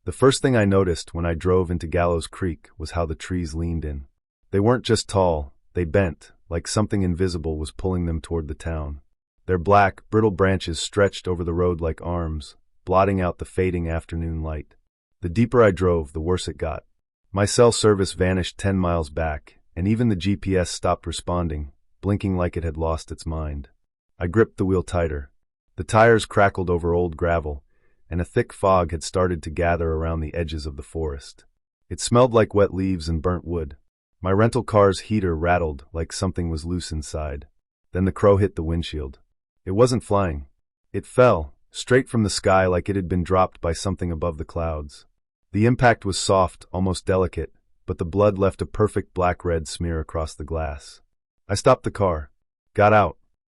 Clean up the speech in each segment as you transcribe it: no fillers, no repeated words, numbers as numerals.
The first thing I noticed when I drove into Gallows Creek was how the trees leaned in. They weren't just tall, they bent, like something invisible was pulling them toward the town. Their black, brittle branches stretched over the road like arms, blotting out the fading afternoon light. The deeper I drove, the worse it got. My cell service vanished 10 miles back, and even the GPS stopped responding, blinking like it had lost its mind. I gripped the wheel tighter. The tires crackled over old gravel, and a thick fog had started to gather around the edges of the forest. It smelled like wet leaves and burnt wood. My rental car's heater rattled like something was loose inside. Then the crow hit the windshield. It wasn't flying. It fell, straight from the sky like it had been dropped by something above the clouds. The impact was soft, almost delicate, but the blood left a perfect black-red smear across the glass. I stopped the car, got out,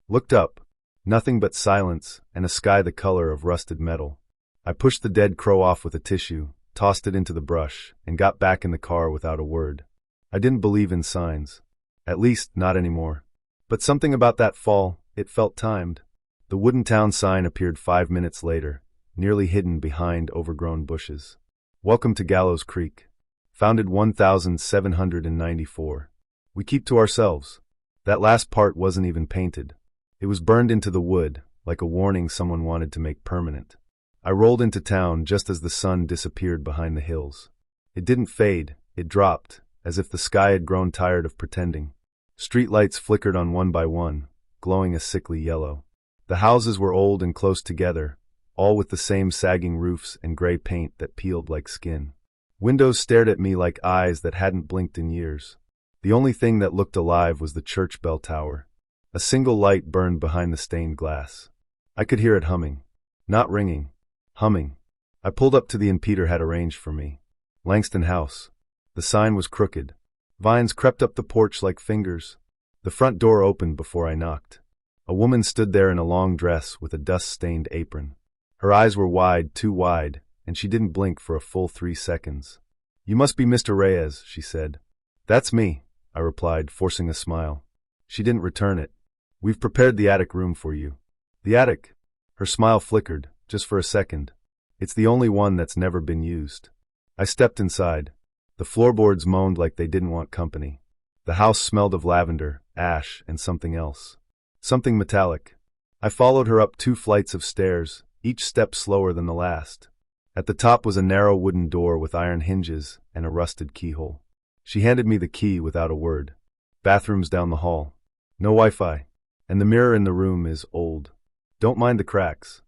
looked up. Nothing but silence and a sky the color of rusted metal. I pushed the dead crow off with a tissue, tossed it into the brush, and got back in the car without a word. I didn't believe in signs. At least, not anymore. But something about that fall, it felt timed. The wooden town sign appeared 5 minutes later, nearly hidden behind overgrown bushes. Welcome to Gallows Creek. Founded 1794. We keep to ourselves. That last part wasn't even painted. It was burned into the wood, like a warning someone wanted to make permanent. I rolled into town just as the sun disappeared behind the hills. It didn't fade, it dropped, as if the sky had grown tired of pretending. Street lights flickered on one by one, glowing a sickly yellow. The houses were old and close together, all with the same sagging roofs and gray paint that peeled like skin. Windows stared at me like eyes that hadn't blinked in years. The only thing that looked alive was the church bell tower. A single light burned behind the stained glass. I could hear it humming. Not ringing. Humming. I pulled up to the inn Peter had arranged for me. Langston House. The sign was crooked. Vines crept up the porch like fingers. The front door opened before I knocked. A woman stood there in a long dress with a dust-stained apron. Her eyes were wide, too wide, and she didn't blink for a full 3 seconds. "You must be Mr. Reyes," she said. "That's me," I replied, forcing a smile. She didn't return it. "We've prepared the attic room for you." "The attic?" Her smile flickered, just for a second. "It's the only one that's never been used." I stepped inside. The floorboards moaned like they didn't want company. The house smelled of lavender, ash, and something else. Something metallic. I followed her up 2 flights of stairs, each step slower than the last. At the top was a narrow wooden door with iron hinges and a rusted keyhole. She handed me the key without a word. "Bathrooms down the hall. No Wi-Fi. And the mirror in the room is old. Don't mind the cracks."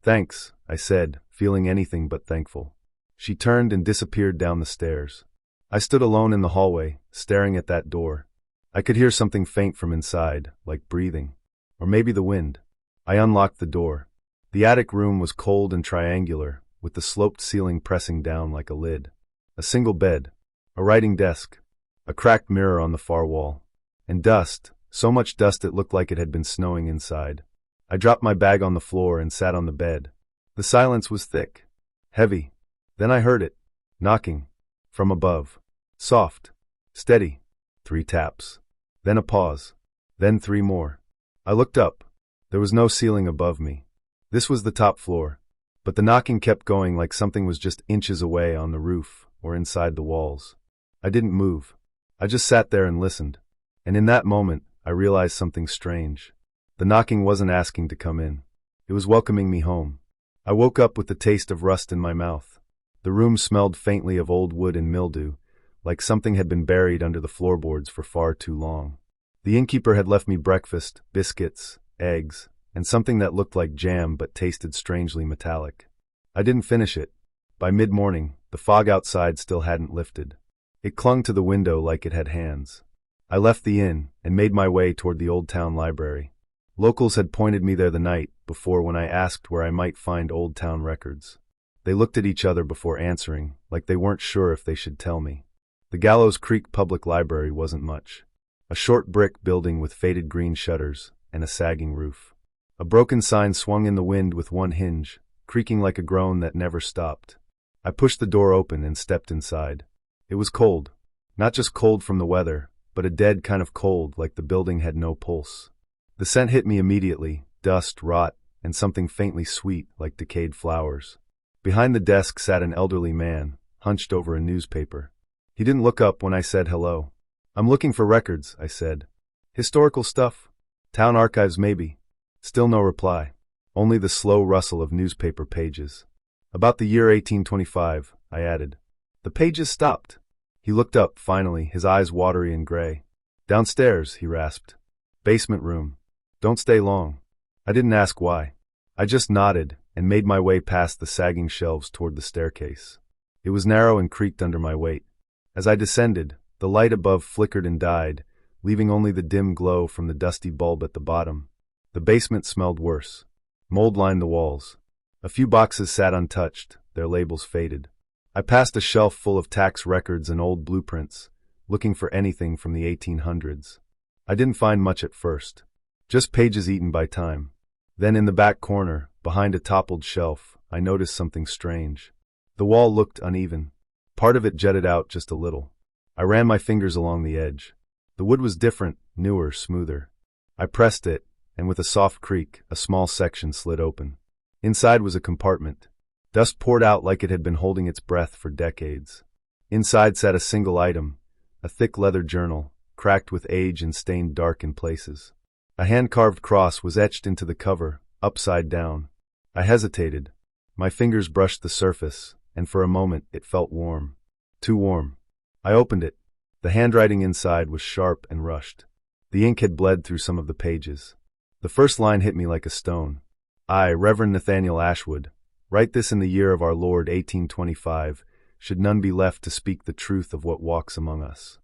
"Thanks," I said, feeling anything but thankful. She turned and disappeared down the stairs. I stood alone in the hallway, staring at that door. I could hear something faint from inside, like breathing. Or maybe the wind. I unlocked the door. The attic room was cold and triangular, with the sloped ceiling pressing down like a lid. A single bed. A writing desk. A cracked mirror on the far wall. And dust, so much dust it looked like it had been snowing inside. I dropped my bag on the floor and sat on the bed. The silence was thick. Heavy. Then I heard it. Knocking. From above. Soft. Steady. 3 taps. Then a pause. Then 3 more. I looked up. There was no ceiling above me. This was the top floor. But the knocking kept going like something was just inches away on the roof or inside the walls. I didn't move. I just sat there and listened. And in that moment, I realized something strange. The knocking wasn't asking to come in. It was welcoming me home. I woke up with the taste of rust in my mouth. The room smelled faintly of old wood and mildew, like something had been buried under the floorboards for far too long. The innkeeper had left me breakfast, biscuits, eggs, and something that looked like jam but tasted strangely metallic. I didn't finish it. By mid-morning, the fog outside still hadn't lifted. It clung to the window like it had hands. I left the inn and made my way toward the old town library. Locals had pointed me there the night before when I asked where I might find old town records. They looked at each other before answering, like they weren't sure if they should tell me. The Gallows Creek Public Library wasn't much. A short brick building with faded green shutters and a sagging roof. A broken sign swung in the wind with one hinge, creaking like a groan that never stopped. I pushed the door open and stepped inside. It was cold. Not just cold from the weather, but a dead kind of cold like the building had no pulse. The scent hit me immediately, dust, rot, and something faintly sweet like decayed flowers. Behind the desk sat an elderly man, hunched over a newspaper. He didn't look up when I said hello. "I'm looking for records," I said. "Historical stuff? Town archives maybe?" Still no reply. Only the slow rustle of newspaper pages. "About the year 1825, I added. The pages stopped. He looked up, finally, his eyes watery and gray. "Downstairs," he rasped. "Basement room. Don't stay long." I didn't ask why. I just nodded and made my way past the sagging shelves toward the staircase. It was narrow and creaked under my weight. As I descended, the light above flickered and died, leaving only the dim glow from the dusty bulb at the bottom. The basement smelled worse. Mold lined the walls. A few boxes sat untouched, their labels faded. I passed a shelf full of tax records and old blueprints, looking for anything from the 1800s. I didn't find much at first. Just pages eaten by time. Then in the back corner, behind a toppled shelf, I noticed something strange. The wall looked uneven. Part of it jutted out just a little. I ran my fingers along the edge. The wood was different, newer, smoother. I pressed it, and with a soft creak, a small section slid open. Inside was a compartment. Dust poured out like it had been holding its breath for decades. Inside sat a single item, a thick leather journal, cracked with age and stained dark in places. A hand-carved cross was etched into the cover, upside down. I hesitated. My fingers brushed the surface, and for a moment it felt warm. Too warm. I opened it. The handwriting inside was sharp and rushed. The ink had bled through some of the pages. The first line hit me like a stone. "I, Reverend Nathaniel Ashwood, write this in the year of our Lord 1825, should none be left to speak the truth of what walks among us."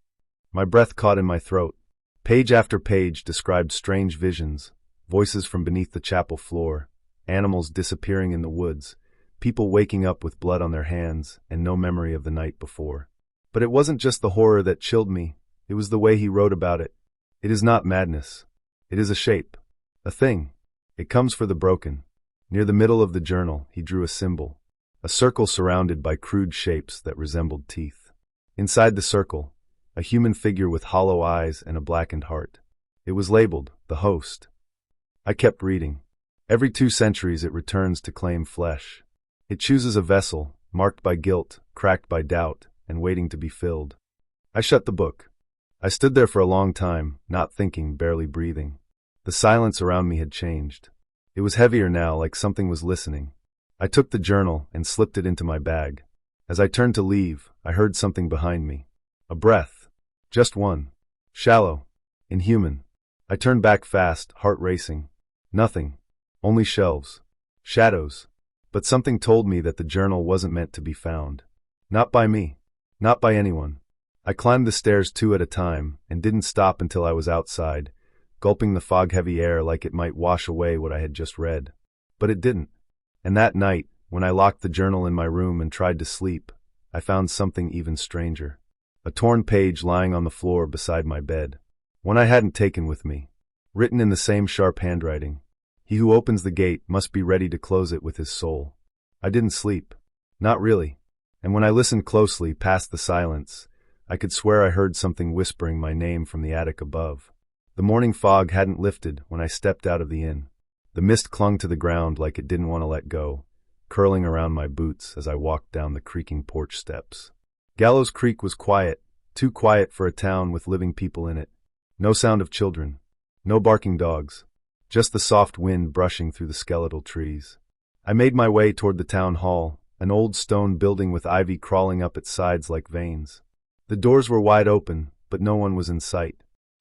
My breath caught in my throat. Page after page described strange visions, voices from beneath the chapel floor, animals disappearing in the woods, people waking up with blood on their hands and no memory of the night before. But it wasn't just the horror that chilled me, it was the way he wrote about it. It is not madness. It is a shape. A thing. It comes for the broken. Near the middle of the journal, he drew a symbol. A circle surrounded by crude shapes that resembled teeth. Inside the circle, a human figure with hollow eyes and a blackened heart. It was labeled, the host. I kept reading. Every 2 centuries it returns to claim flesh. It chooses a vessel, marked by guilt, cracked by doubt, and waiting to be filled. I shut the book. I stood there for a long time, not thinking, barely breathing. The silence around me had changed. It was heavier now, like something was listening. I took the journal and slipped it into my bag. As I turned to leave, I heard something behind me. A breath. Just one. Shallow. Inhuman. I turned back fast, heart racing. Nothing. Only shelves. Shadows. But something told me that the journal wasn't meant to be found. Not by me. Not by anyone. I climbed the stairs 2 at a time, and didn't stop until I was outside, gulping the fog-heavy air like it might wash away what I had just read. But it didn't. And that night, when I locked the journal in my room and tried to sleep, I found something even stranger. A torn page lying on the floor beside my bed. One I hadn't taken with me. Written in the same sharp handwriting. He who opens the gate must be ready to close it with his soul. I didn't sleep. Not really. And when I listened closely, past the silence, I could swear I heard something whispering my name from the attic above. The morning fog hadn't lifted when I stepped out of the inn. The mist clung to the ground like it didn't want to let go, curling around my boots as I walked down the creaking porch steps. Gallows Creek was quiet, too quiet for a town with living people in it. No sound of children. No barking dogs. Just the soft wind brushing through the skeletal trees. I made my way toward the town hall, an old stone building with ivy crawling up its sides like veins. The doors were wide open, but no one was in sight.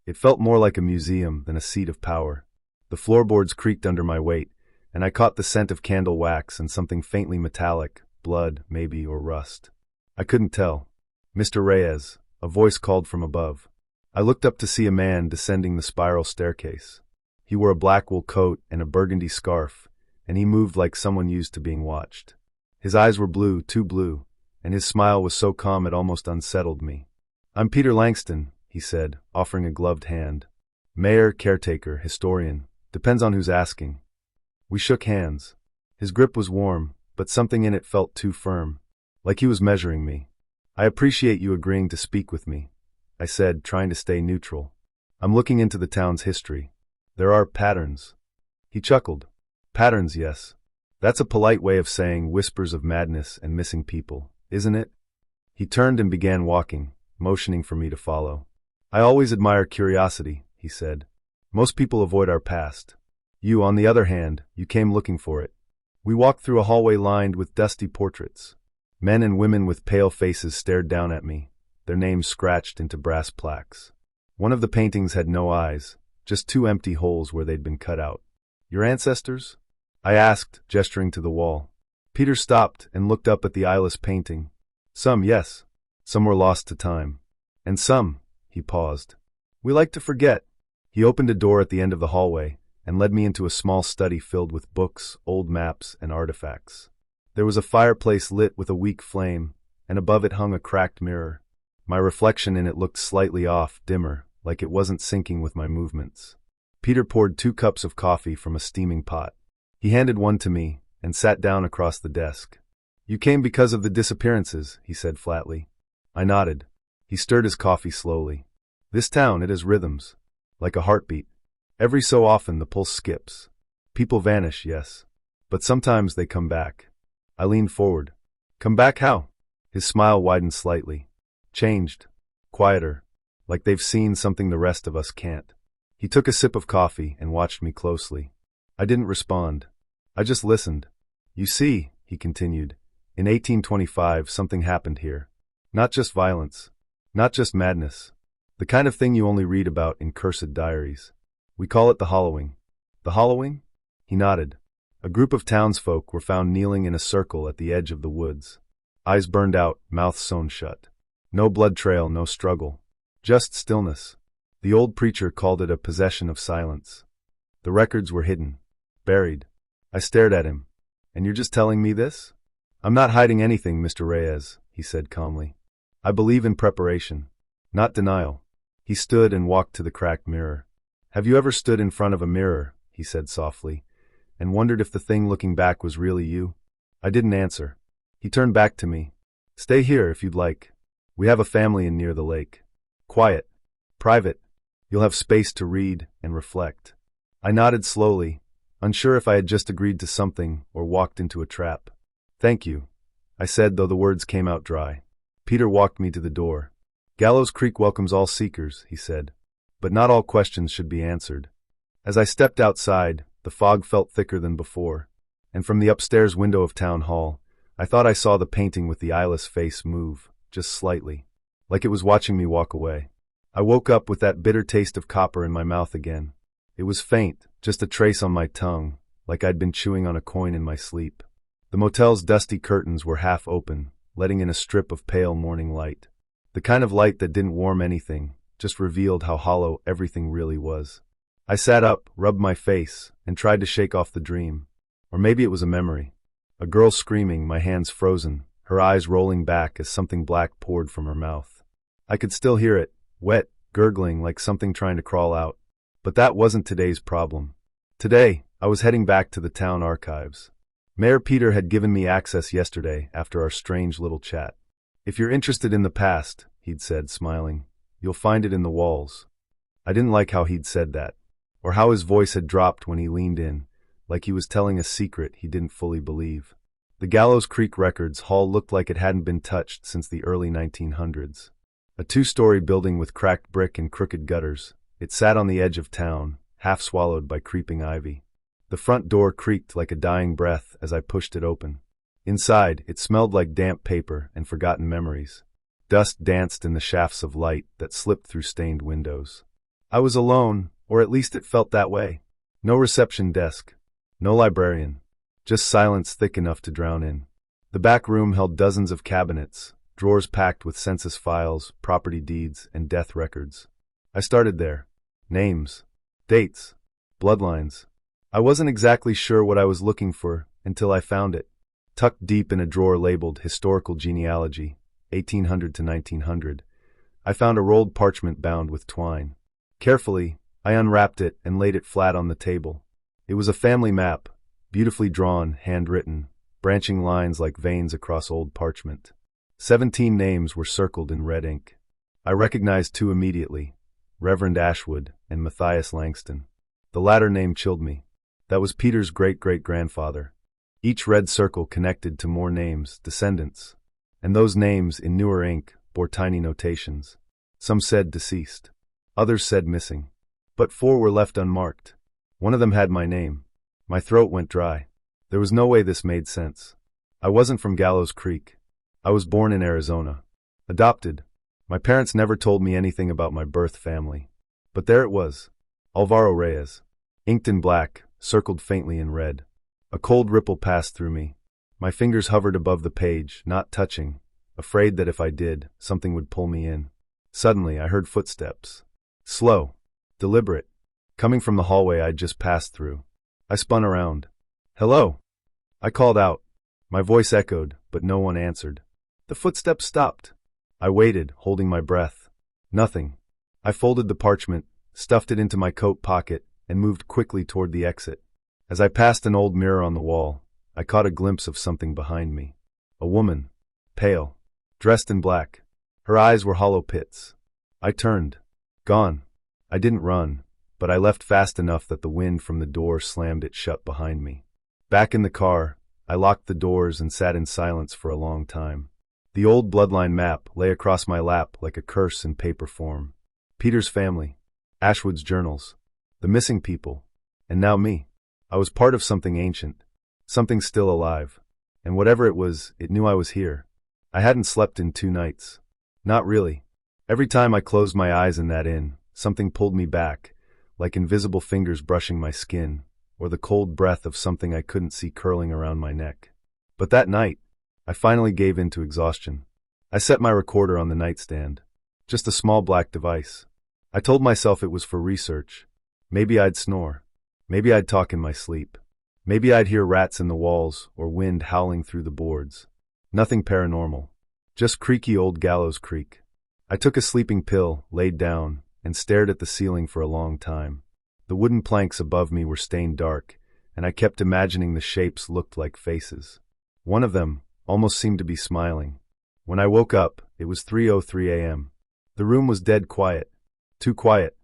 It felt more like a museum than a seat of power. The floorboards creaked under my weight, and I caught the scent of candle wax and something faintly metallic, blood, maybe, or rust. I couldn't tell. "Mr. Reyes," a voice called from above. I looked up to see a man descending the spiral staircase. He wore a black wool coat and a burgundy scarf, and he moved like someone used to being watched. His eyes were blue, too blue, and his smile was so calm it almost unsettled me. "I'm Peter Langston," he said, offering a gloved hand. "Mayor, caretaker, historian, depends on who's asking." We shook hands. His grip was warm, but something in it felt too firm, like he was measuring me. "I appreciate you agreeing to speak with me," I said, trying to stay neutral. "I'm looking into the town's history. There are patterns." He chuckled. "Patterns, yes. That's a polite way of saying whispers of madness and missing people, isn't it? He turned and began walking, motioning for me to follow. I always admire curiosity, he said. Most people avoid our past. You, on the other hand, you came looking for it. We walked through a hallway lined with dusty portraits. Men and women with pale faces stared down at me, their names scratched into brass plaques. One of the paintings had no eyes, just two empty holes where they'd been cut out. Your ancestors? I asked, gesturing to the wall. Peter stopped and looked up at the eyeless painting. Some, yes. Some were lost to time. And some, he paused. We like to forget. He opened a door at the end of the hallway and led me into a small study filled with books, old maps, and artifacts. There was a fireplace lit with a weak flame, and above it hung a cracked mirror. My reflection in it looked slightly off, dimmer, like it wasn't syncing with my movements. Peter poured 2 cups of coffee from a steaming pot. He handed one to me and sat down across the desk. You came because of the disappearances, he said flatly. I nodded. He stirred his coffee slowly. This town, it has rhythms, like a heartbeat. Every so often the pulse skips. People vanish, yes, but sometimes they come back. I leaned forward. Come back how? His smile widened slightly. Changed. Quieter. Like they've seen something the rest of us can't. He took a sip of coffee and watched me closely. I didn't respond. I just listened. You see, he continued, in 1825 something happened here. Not just violence. Not just madness. The kind of thing you only read about in cursed diaries. We call it the Hollowing. The Hollowing? He nodded. A group of townsfolk were found kneeling in a circle at the edge of the woods. Eyes burned out, mouths sewn shut. No blood trail, no struggle. Just stillness. The old preacher called it a possession of silence. The records were hidden. Buried. I stared at him. And you're just telling me this? I'm not hiding anything, Mr. Reyes, he said calmly. I believe in preparation, not denial. He stood and walked to the cracked mirror. Have you ever stood in front of a mirror, he said softly, and wondered if the thing looking back was really you? I didn't answer. He turned back to me. Stay here if you'd like. We have a family in near the lake. Quiet. Private. You'll have space to read and reflect. I nodded slowly, unsure if I had just agreed to something or walked into a trap. Thank you, I said, though the words came out dry. Peter walked me to the door. Gallows Creek welcomes all seekers, he said, but not all questions should be answered. As I stepped outside, the fog felt thicker than before, and from the upstairs window of Town Hall, I thought I saw the painting with the eyeless face move, just slightly, like it was watching me walk away. I woke up with that bitter taste of copper in my mouth again. It was faint, just a trace on my tongue, like I'd been chewing on a coin in my sleep. The motel's dusty curtains were half open, letting in a strip of pale morning light. The kind of light that didn't warm anything, just revealed how hollow everything really was. I sat up, rubbed my face, and tried to shake off the dream. Or maybe it was a memory. A girl screaming, my hands frozen, her eyes rolling back as something black poured from her mouth. I could still hear it, wet, gurgling like something trying to crawl out. But that wasn't today's problem. Today, I was heading back to the town archives. Mayor Peter had given me access yesterday after our strange little chat. If you're interested in the past, he'd said, smiling, you'll find it in the walls. I didn't like how he'd said that, or how his voice had dropped when he leaned in, like he was telling a secret he didn't fully believe. The Gallows Creek Records Hall looked like it hadn't been touched since the early 1900s. A 2-story building with cracked brick and crooked gutters, it sat on the edge of town, half swallowed by creeping ivy. The front door creaked like a dying breath as I pushed it open. Inside, it smelled like damp paper and forgotten memories. Dust danced in the shafts of light that slipped through stained windows. I was alone, or at least it felt that way. No reception desk. No librarian. Just silence thick enough to drown in. The back room held dozens of cabinets, drawers packed with census files, property deeds, and death records. I started there. Names. Dates. Bloodlines. I wasn't exactly sure what I was looking for until I found it. Tucked deep in a drawer labeled Historical Genealogy, 1800 to 1900, I found a rolled parchment bound with twine. Carefully, I unwrapped it and laid it flat on the table. It was a family map, beautifully drawn, handwritten, branching lines like veins across old parchment. 17 names were circled in red ink. I recognized 2 immediately, Reverend Ashwood and Matthias Langston. The latter name chilled me. That was Peter's great-great-grandfather. Each red circle connected to more names, descendants. And those names, in newer ink, bore tiny notations. Some said deceased. Others said missing. But 4 were left unmarked. One of them had my name. My throat went dry. There was no way this made sense. I wasn't from Gallows Creek. I was born in Arizona. Adopted. My parents never told me anything about my birth family. But there it was. Alvaro Reyes. Inked in black, circled faintly in red. A cold ripple passed through me. My fingers hovered above the page, not touching, afraid that if I did, something would pull me in. Suddenly, I heard footsteps. Slow. Deliberate. Coming from the hallway I'd just passed through. I spun around. "Hello!" I called out. My voice echoed, but no one answered. The footsteps stopped. I waited, holding my breath. Nothing. I folded the parchment, stuffed it into my coat pocket, and moved quickly toward the exit. As I passed an old mirror on the wall, I caught a glimpse of something behind me. A woman. Pale. Dressed in black. Her eyes were hollow pits. I turned. Gone. I didn't run, but I left fast enough that the wind from the door slammed it shut behind me. Back in the car, I locked the doors and sat in silence for a long time. The old bloodline map lay across my lap like a curse in paper form. Peter's family. Ashwood's journals. The missing people. And now me. I was part of something ancient. Something still alive. And whatever it was, it knew I was here. I hadn't slept in 2 nights. Not really. Every time I closed my eyes in that inn, something pulled me back, like invisible fingers brushing my skin, or the cold breath of something I couldn't see curling around my neck. But that night, I finally gave in to exhaustion. I set my recorder on the nightstand. Just a small black device. I told myself it was for research. Maybe I'd snore. Maybe I'd talk in my sleep. Maybe I'd hear rats in the walls or wind howling through the boards. Nothing paranormal. Just creaky old Gallows Creek. I took a sleeping pill, laid down, and stared at the ceiling for a long time. The wooden planks above me were stained dark, and I kept imagining the shapes looked like faces. One of them almost seemed to be smiling. When I woke up, it was 3:03 a.m. The room was dead quiet. Too quiet.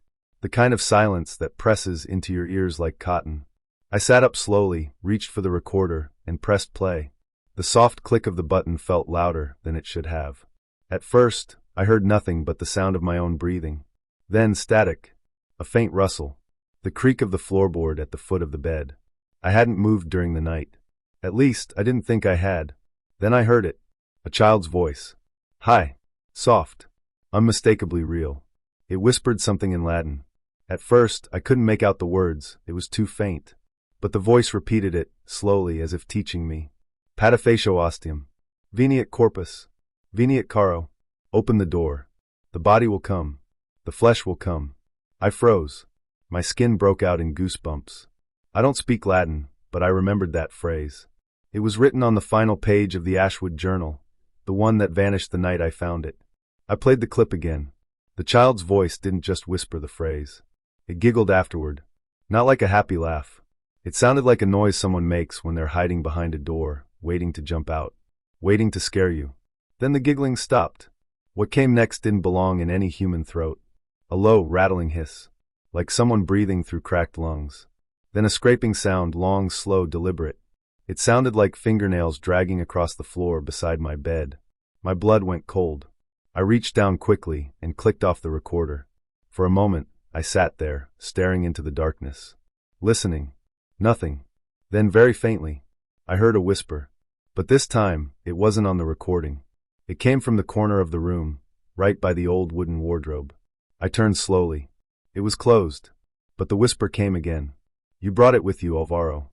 The kind of silence that presses into your ears like cotton. I sat up slowly, reached for the recorder, and pressed play. The soft click of the button felt louder than it should have. At first, I heard nothing but the sound of my own breathing. Then static. A faint rustle. The creak of the floorboard at the foot of the bed. I hadn't moved during the night. At least, I didn't think I had. Then I heard it. A child's voice. Hi. Soft. Unmistakably real. It whispered something in Latin. At first, I couldn't make out the words, it was too faint. But the voice repeated it, slowly, as if teaching me. Patafacio ostium. Veniat corpus. Veniat caro. Open the door. The body will come. The flesh will come. I froze. My skin broke out in goosebumps. I don't speak Latin, but I remembered that phrase. It was written on the final page of the Ashwood journal, the one that vanished the night I found it. I played the clip again. The child's voice didn't just whisper the phrase. It giggled afterward. Not like a happy laugh. It sounded like a noise someone makes when they're hiding behind a door, waiting to jump out. Waiting to scare you. Then the giggling stopped. What came next didn't belong in any human throat. A low, rattling hiss. Like someone breathing through cracked lungs. Then a scraping sound, long, slow, deliberate. It sounded like fingernails dragging across the floor beside my bed. My blood went cold. I reached down quickly and clicked off the recorder. For a moment, I sat there, staring into the darkness. Listening. Nothing. Then very faintly, I heard a whisper. But this time, it wasn't on the recording. It came from the corner of the room, right by the old wooden wardrobe. I turned slowly. It was closed. But the whisper came again. You brought it with you, Alvaro.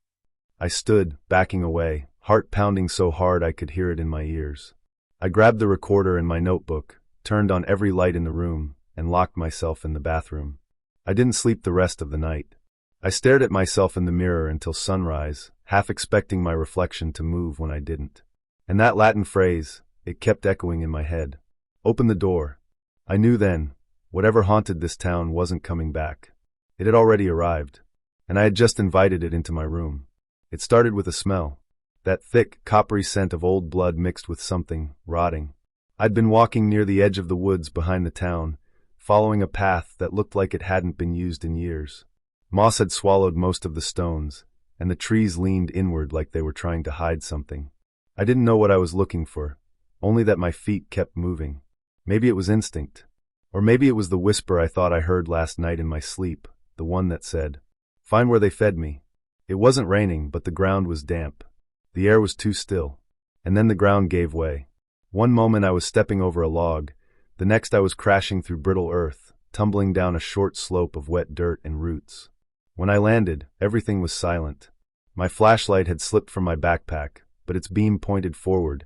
I stood, backing away, heart pounding so hard I could hear it in my ears. I grabbed the recorder and my notebook, turned on every light in the room, and locked myself in the bathroom. I didn't sleep the rest of the night. I stared at myself in the mirror until sunrise, half expecting my reflection to move when I didn't. And that Latin phrase, it kept echoing in my head. Open the door. I knew then, whatever haunted this town wasn't coming back. It had already arrived, and I had just invited it into my room. It started with a smell. That thick, coppery scent of old blood mixed with something, rotting. I'd been walking near the edge of the woods behind the town, following a path that looked like it hadn't been used in years. Moss had swallowed most of the stones, and the trees leaned inward like they were trying to hide something. I didn't know what I was looking for, only that my feet kept moving. Maybe it was instinct. Or maybe it was the whisper I thought I heard last night in my sleep, the one that said, "Find where they fed me." It wasn't raining, but the ground was damp. The air was too still. And then the ground gave way. One moment I was stepping over a log, the next I was crashing through brittle earth, tumbling down a short slope of wet dirt and roots. When I landed, everything was silent. My flashlight had slipped from my backpack, but its beam pointed forward,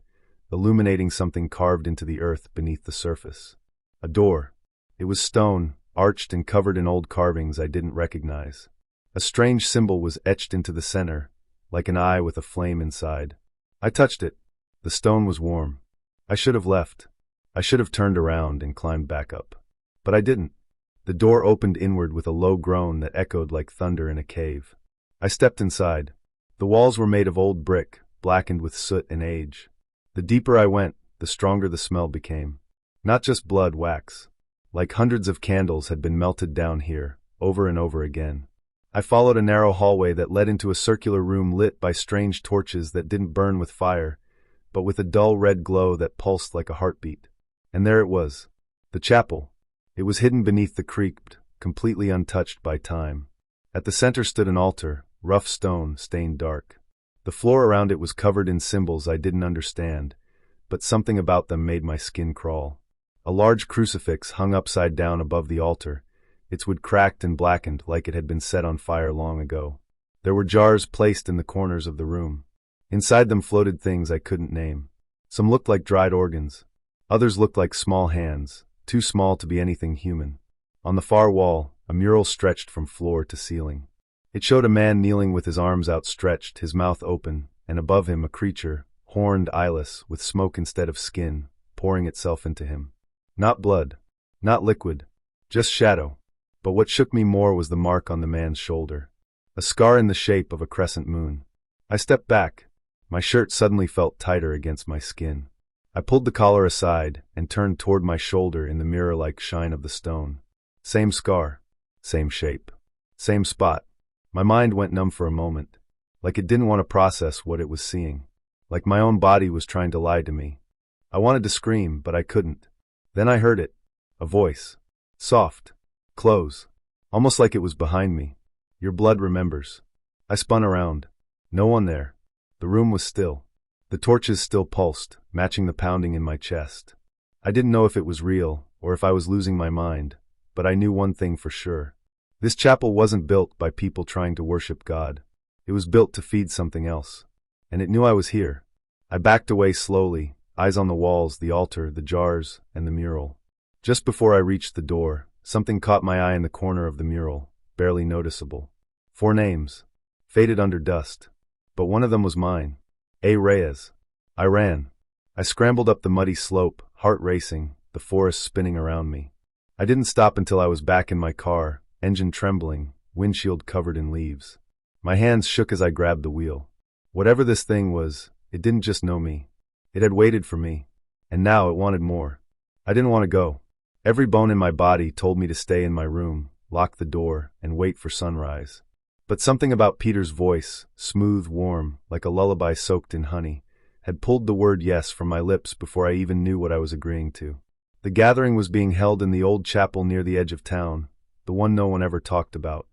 illuminating something carved into the earth beneath the surface. A door. It was stone, arched and covered in old carvings I didn't recognize. A strange symbol was etched into the center, like an eye with a flame inside. I touched it. The stone was warm. I should have left. I should have turned around and climbed back up. But I didn't. The door opened inward with a low groan that echoed like thunder in a cave. I stepped inside. The walls were made of old brick, blackened with soot and age. The deeper I went, the stronger the smell became. Not just blood, wax. Like hundreds of candles had been melted down here, over and over again. I followed a narrow hallway that led into a circular room lit by strange torches that didn't burn with fire, but with a dull red glow that pulsed like a heartbeat. And there it was. The chapel. It was hidden beneath the crypt, completely untouched by time. At the center stood an altar, rough stone, stained dark. The floor around it was covered in symbols I didn't understand, but something about them made my skin crawl. A large crucifix hung upside down above the altar, its wood cracked and blackened like it had been set on fire long ago. There were jars placed in the corners of the room. Inside them floated things I couldn't name. Some looked like dried organs. Others looked like small hands, too small to be anything human. On the far wall, a mural stretched from floor to ceiling. It showed a man kneeling with his arms outstretched, his mouth open, and above him a creature, horned, eyeless, with smoke instead of skin, pouring itself into him. Not blood, not liquid, just shadow. But what shook me more was the mark on the man's shoulder. A scar in the shape of a crescent moon. I stepped back. My shirt suddenly felt tighter against my skin. I pulled the collar aside and turned toward my shoulder in the mirror-like shine of the stone. Same scar, same shape, same spot. My mind went numb for a moment, like it didn't want to process what it was seeing, like my own body was trying to lie to me. I wanted to scream, but I couldn't. Then I heard it. A voice. Soft. Close. Almost like it was behind me. Your blood remembers. I spun around. No one there. The room was still. The torches still pulsed, matching the pounding in my chest. I didn't know if it was real, or if I was losing my mind, but I knew one thing for sure. This chapel wasn't built by people trying to worship God. It was built to feed something else. And it knew I was here. I backed away slowly, eyes on the walls, the altar, the jars, and the mural. Just before I reached the door, something caught my eye in the corner of the mural, barely noticeable. 4 names. Faded under dust. But one of them was mine. A. Reyes. I ran. I scrambled up the muddy slope, heart racing, the forest spinning around me. I didn't stop until I was back in my car, engine trembling, windshield covered in leaves. My hands shook as I grabbed the wheel. Whatever this thing was, it didn't just know me. It had waited for me. And now it wanted more. I didn't want to go. Every bone in my body told me to stay in my room, lock the door, and wait for sunrise. But something about Peter's voice, smooth, warm, like a lullaby soaked in honey, had pulled the word yes from my lips before I even knew what I was agreeing to. The gathering was being held in the old chapel near the edge of town, the one no one ever talked about.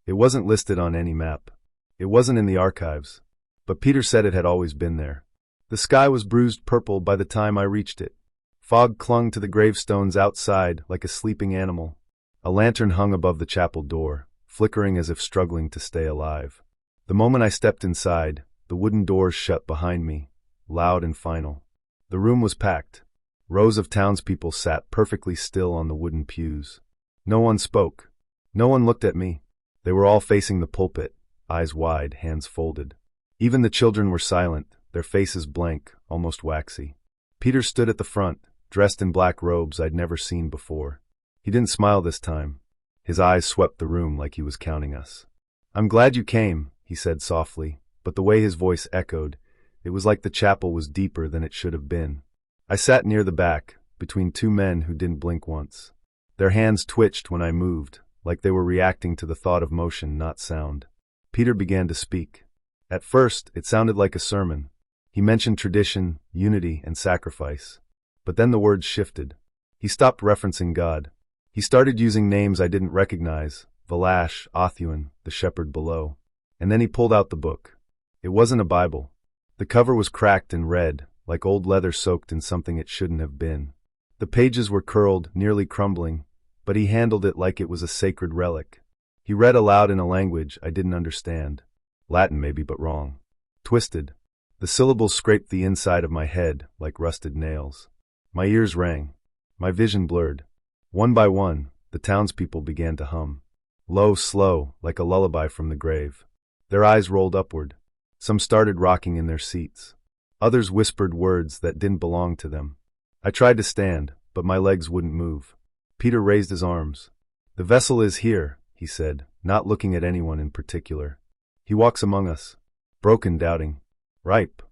It wasn't listed on any map. It wasn't in the archives. But Peter said it had always been there. The sky was bruised purple by the time I reached it. Fog clung to the gravestones outside like a sleeping animal. A lantern hung above the chapel door, flickering as if struggling to stay alive. The moment I stepped inside, the wooden doors shut behind me, loud and final. The room was packed. Rows of townspeople sat perfectly still on the wooden pews. No one spoke. No one looked at me. They were all facing the pulpit, eyes wide, hands folded. Even the children were silent, their faces blank, almost waxy. Peter stood at the front, dressed in black robes I'd never seen before. He didn't smile this time. His eyes swept the room like he was counting us. "I'm glad you came," he said softly, but the way his voice echoed, it was like the chapel was deeper than it should have been. I sat near the back, between 2 men who didn't blink once. Their hands twitched when I moved, like they were reacting to the thought of motion, not sound. Peter began to speak. At first, it sounded like a sermon. He mentioned tradition, unity, and sacrifice. But then the words shifted. He stopped referencing God. He started using names I didn't recognize, Valash, Othuan, the shepherd below. And then he pulled out the book. It wasn't a Bible. The cover was cracked and red, like old leather soaked in something it shouldn't have been. The pages were curled, nearly crumbling, but he handled it like it was a sacred relic. He read aloud in a language I didn't understand. Latin maybe, but wrong. Twisted. The syllables scraped the inside of my head like rusted nails. My ears rang. My vision blurred. One by one, the townspeople began to hum. Low, slow, like a lullaby from the grave. Their eyes rolled upward. Some started rocking in their seats. Others whispered words that didn't belong to them. I tried to stand, but my legs wouldn't move. Peter raised his arms. "The vessel is here," he said, not looking at anyone in particular. "He walks among us." Broken, doubting. "Ripe."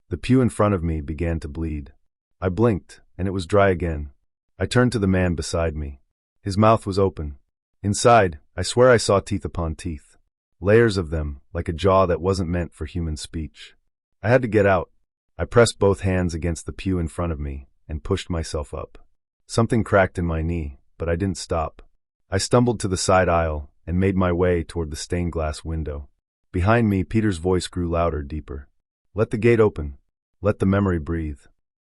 The pew in front of me began to bleed. I blinked, and it was dry again. I turned to the man beside me. His mouth was open. Inside, I swear I saw teeth upon teeth. Layers of them, like a jaw that wasn't meant for human speech. I had to get out. I pressed both hands against the pew in front of me and pushed myself up. Something cracked in my knee, but I didn't stop. I stumbled to the side aisle and made my way toward the stained glass window. Behind me, Peter's voice grew louder, deeper. "Let the gate open. Let the memory breathe.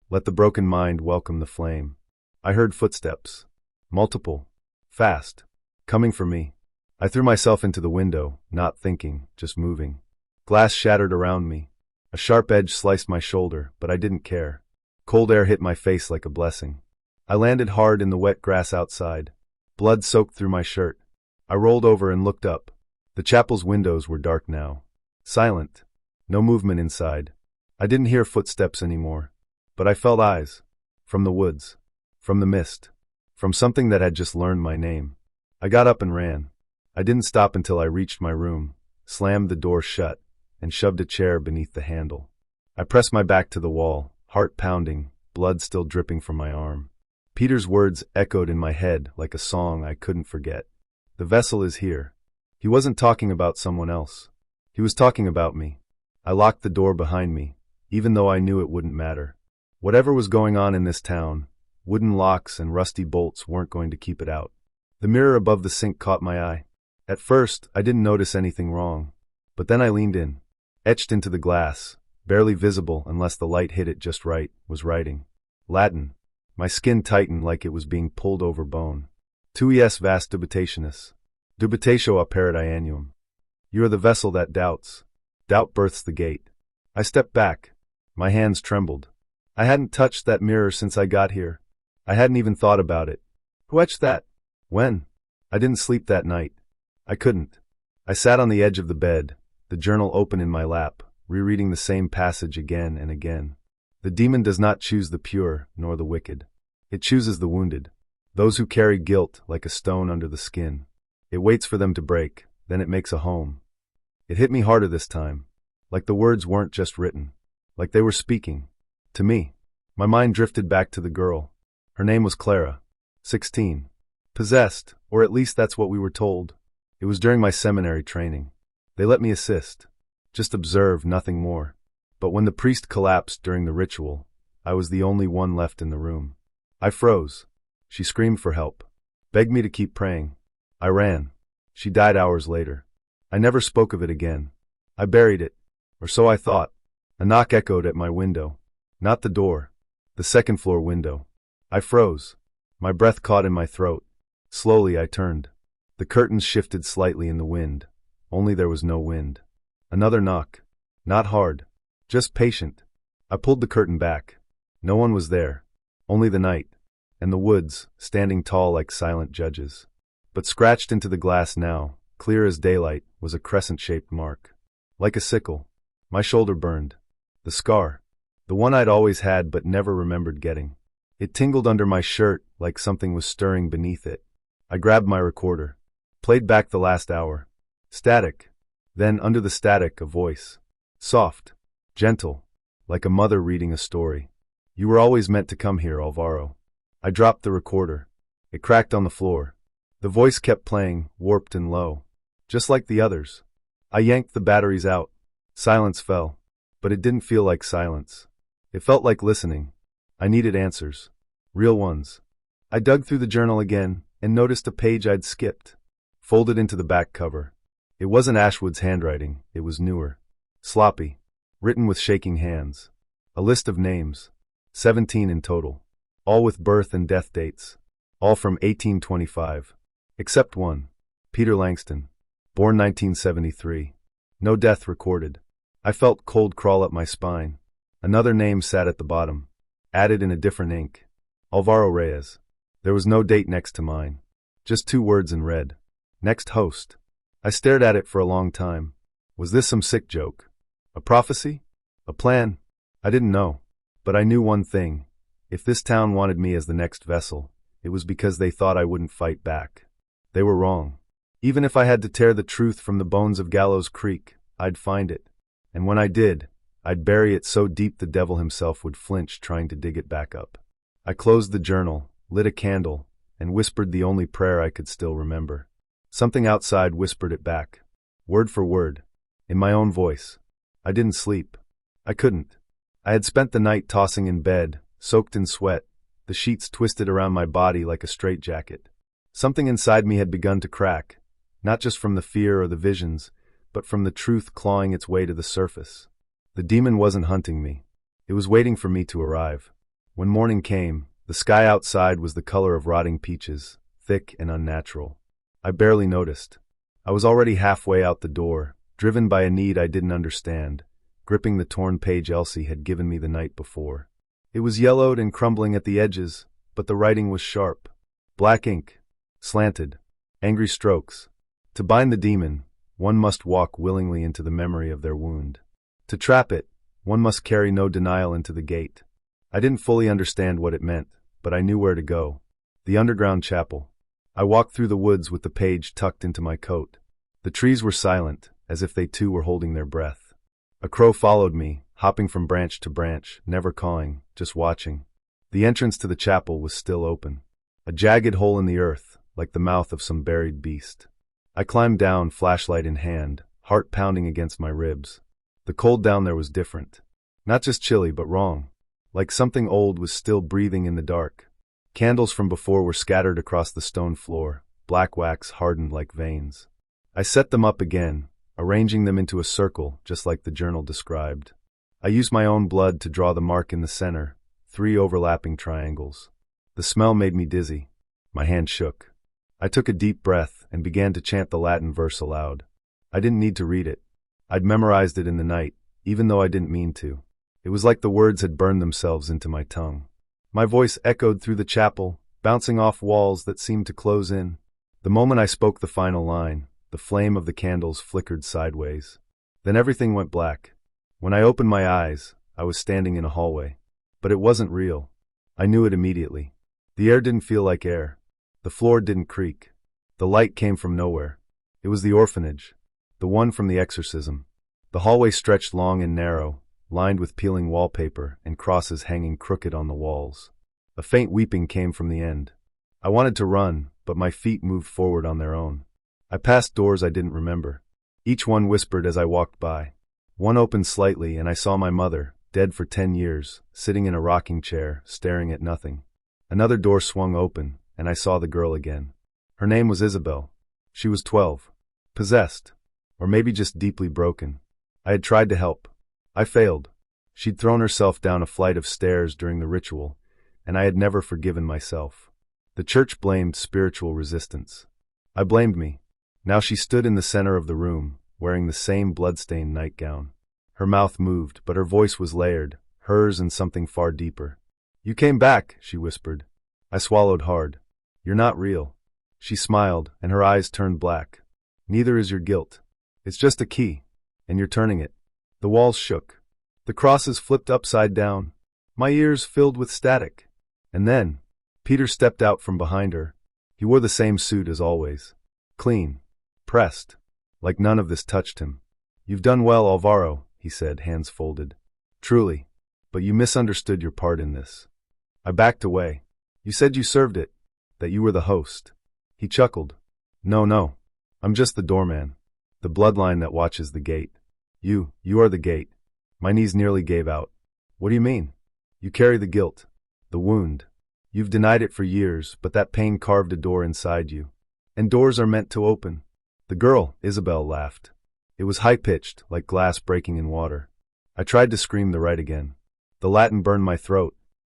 Let the broken mind welcome the flame." I heard footsteps. Multiple. Fast. Coming for me. I threw myself into the window, not thinking, just moving. Glass shattered around me. A sharp edge sliced my shoulder, but I didn't care. Cold air hit my face like a blessing. I landed hard in the wet grass outside. Blood soaked through my shirt. I rolled over and looked up. The chapel's windows were dark now. Silent. No movement inside. I didn't hear footsteps anymore. But I felt eyes. From the woods. From the mist. From something that had just learned my name. I got up and ran. I didn't stop until I reached my room, slammed the door shut, and shoved a chair beneath the handle. I pressed my back to the wall, heart pounding, blood still dripping from my arm. Peter's words echoed in my head like a song I couldn't forget. "The vessel is here." He wasn't talking about someone else. He was talking about me. I locked the door behind me, even though I knew it wouldn't matter. Whatever was going on in this town, wooden locks and rusty bolts weren't going to keep it out. The mirror above the sink caught my eye. At first, I didn't notice anything wrong. But then I leaned in. Etched into the glass, barely visible unless the light hit it just right, was writing. Latin. My skin tightened like it was being pulled over bone. Tu es vas dubitationis. Dubitatio apparit annuum. You are the vessel that doubts. Doubt births the gate. I stepped back. My hands trembled. I hadn't touched that mirror since I got here. I hadn't even thought about it. Who etched that? When? I didn't sleep that night. I couldn't. I sat on the edge of the bed, the journal open in my lap, rereading the same passage again and again. The demon does not choose the pure, nor the wicked. It chooses the wounded, those who carry guilt like a stone under the skin. It waits for them to break, then it makes a home. It hit me harder this time, like the words weren't just written, like they were speaking. To me. My mind drifted back to the girl. Her name was Clara. 16. Possessed, or at least that's what we were told. It was during my seminary training. They let me assist. Just observe, nothing more. But when the priest collapsed during the ritual, I was the only one left in the room. I froze. She screamed for help. Begged me to keep praying. I ran. She died hours later. I never spoke of it again. I buried it. Or so I thought. A knock echoed at my window. Not the door. The second-floor window. I froze. My breath caught in my throat. Slowly I turned. The curtains shifted slightly in the wind. Only there was no wind. Another knock. Not hard. Just patient. I pulled the curtain back. No one was there. Only the night. And the woods, standing tall like silent judges. But scratched into the glass now, clear as daylight, was a crescent-shaped mark. Like a sickle. My shoulder burned. The scar. The one I'd always had but never remembered getting. It tingled under my shirt like something was stirring beneath it. I grabbed my recorder. Played back the last hour. Static. Then, under the static, a voice. Soft. Gentle. Like a mother reading a story. You were always meant to come here, Alvaro. I dropped the recorder. It cracked on the floor. The voice kept playing, warped and low. Just like the others. I yanked the batteries out. Silence fell. But it didn't feel like silence. It felt like listening. I needed answers. Real ones. I dug through the journal again and noticed a page I'd skipped. Folded into the back cover. It wasn't Ashwood's handwriting, it was newer. Sloppy. Written with shaking hands. A list of names. 17 in total. All with birth and death dates. All from 1825. Except one. Peter Langston. Born 1973. No death recorded. I felt cold crawl up my spine. Another name sat at the bottom. Added in a different ink. Alvaro Reyes. There was no date next to mine. Just 2 words in red. Next host. I stared at it for a long time. Was this some sick joke? A prophecy? A plan? I didn't know. But I knew one thing. If this town wanted me as the next vessel, it was because they thought I wouldn't fight back. They were wrong. Even if I had to tear the truth from the bones of Gallows Creek, I'd find it. And when I did, I'd bury it so deep the devil himself would flinch trying to dig it back up. I closed the journal, lit a candle, and whispered the only prayer I could still remember. Something outside whispered it back. Word for word. In my own voice. I didn't sleep. I couldn't. I had spent the night tossing in bed, soaked in sweat, the sheets twisted around my body like a straitjacket. Something inside me had begun to crack, not just from the fear or the visions, but from the truth clawing its way to the surface. The demon wasn't hunting me. It was waiting for me to arrive. When morning came, the sky outside was the color of rotting peaches, thick and unnatural. I barely noticed. I was already halfway out the door, driven by a need I didn't understand, gripping the torn page Elsie had given me the night before. It was yellowed and crumbling at the edges, but the writing was sharp. Black ink. Slanted. Angry strokes. To bind the demon, one must walk willingly into the memory of their wound. To trap it, one must carry no denial into the gate. I didn't fully understand what it meant, but I knew where to go. The underground chapel. I walked through the woods with the page tucked into my coat. The trees were silent, as if they too were holding their breath. A crow followed me, hopping from branch to branch, never cawing, just watching. The entrance to the chapel was still open. A jagged hole in the earth, like the mouth of some buried beast. I climbed down, flashlight in hand, heart pounding against my ribs. The cold down there was different. Not just chilly, but wrong. Like something old was still breathing in the dark. Candles from before were scattered across the stone floor, black wax hardened like veins. I set them up again, arranging them into a circle, just like the journal described. I used my own blood to draw the mark in the center, 3 overlapping triangles. The smell made me dizzy. My hand shook. I took a deep breath and began to chant the Latin verse aloud. I didn't need to read it. I'd memorized it in the night, even though I didn't mean to. It was like the words had burned themselves into my tongue. My voice echoed through the chapel, bouncing off walls that seemed to close in. The moment I spoke the final line, the flame of the candles flickered sideways. Then everything went black. When I opened my eyes, I was standing in a hallway. But it wasn't real. I knew it immediately. The air didn't feel like air. The floor didn't creak. The light came from nowhere. It was the orphanage. The one from the exorcism. The hallway stretched long and narrow, lined with peeling wallpaper and crosses hanging crooked on the walls. A faint weeping came from the end. I wanted to run, but my feet moved forward on their own. I passed doors I didn't remember. Each one whispered as I walked by. One opened slightly and I saw my mother, dead for 10 years, sitting in a rocking chair, staring at nothing. Another door swung open, and I saw the girl again. Her name was Isabel. She was 12. Possessed. Or maybe just deeply broken. I had tried to help. I failed. She'd thrown herself down a flight of stairs during the ritual, and I had never forgiven myself. The church blamed spiritual resistance. I blamed me. Now she stood in the center of the room, wearing the same blood-stained nightgown. Her mouth moved, but her voice was layered, hers and something far deeper. "You came back," she whispered. I swallowed hard. "You're not real." She smiled, and her eyes turned black. "Neither is your guilt. It's just a key, and you're turning it." The walls shook. The crosses flipped upside down. My ears filled with static. And then, Peter stepped out from behind her. He wore the same suit as always. Clean. Pressed. Like none of this touched him. "You've done well, Alvaro," he said, hands folded. "Truly. But you misunderstood your part in this." I backed away. "You said you served it. That you were the host." He chuckled. No. I'm just the doorman. The bloodline that watches the gate." You are the gate. My knees nearly gave out. What do you mean? You carry the guilt, the wound. You've denied it for years, but that pain carved a door inside you. And doors are meant to open. The girl, Isabel, laughed. It was high-pitched, like glass breaking in water. I tried to scream the right again. The Latin burned my throat.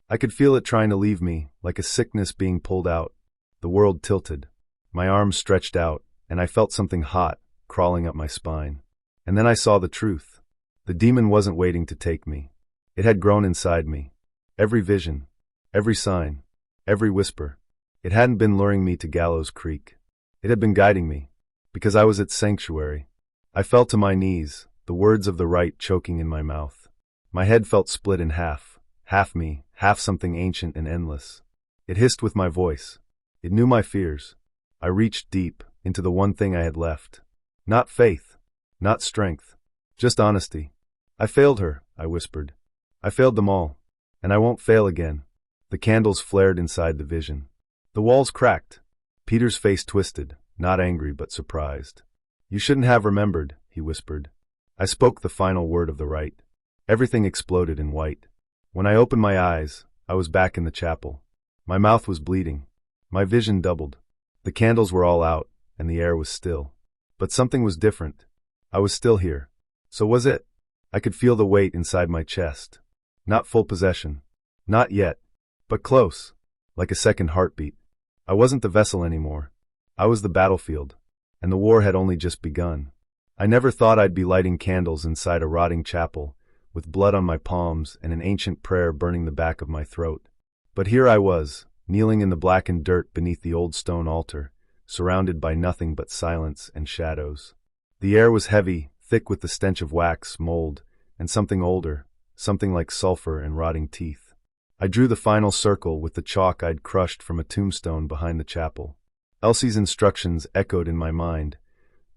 I could feel it trying to leave me, like a sickness being pulled out. The world tilted. My arms stretched out, and I felt something hot crawling up my spine. And then I saw the truth. The demon wasn't waiting to take me. It had grown inside me. Every vision, every sign, every whisper. It hadn't been luring me to Gallows Creek. It had been guiding me, because I was its sanctuary. I fell to my knees, the words of the rite choking in my mouth. My head felt split in half me, half something ancient and endless. It hissed with my voice. It knew my fears. I reached deep into the one thing I had left. Not faith, not strength, just honesty. I failed her, I whispered. I failed them all, and I won't fail again. The candles flared inside the vision. The walls cracked. Peter's face twisted, not angry but surprised. You shouldn't have remembered, he whispered. I spoke the final word of the rite. Everything exploded in white. When I opened my eyes, I was back in the chapel. My mouth was bleeding. My vision doubled. The candles were all out, and the air was still. But something was different. I was still here. So was it? I could feel the weight inside my chest. Not full possession. Not yet. But close. Like a second heartbeat. I wasn't the vessel anymore. I was the battlefield. And the war had only just begun. I never thought I'd be lighting candles inside a rotting chapel, with blood on my palms and an ancient prayer burning the back of my throat. But here I was, kneeling in the blackened dirt beneath the old stone altar, surrounded by nothing but silence and shadows. The air was heavy, thick with the stench of wax, mold, and something older, something like sulfur and rotting teeth. I drew the final circle with the chalk I'd crushed from a tombstone behind the chapel. Elsie's instructions echoed in my mind.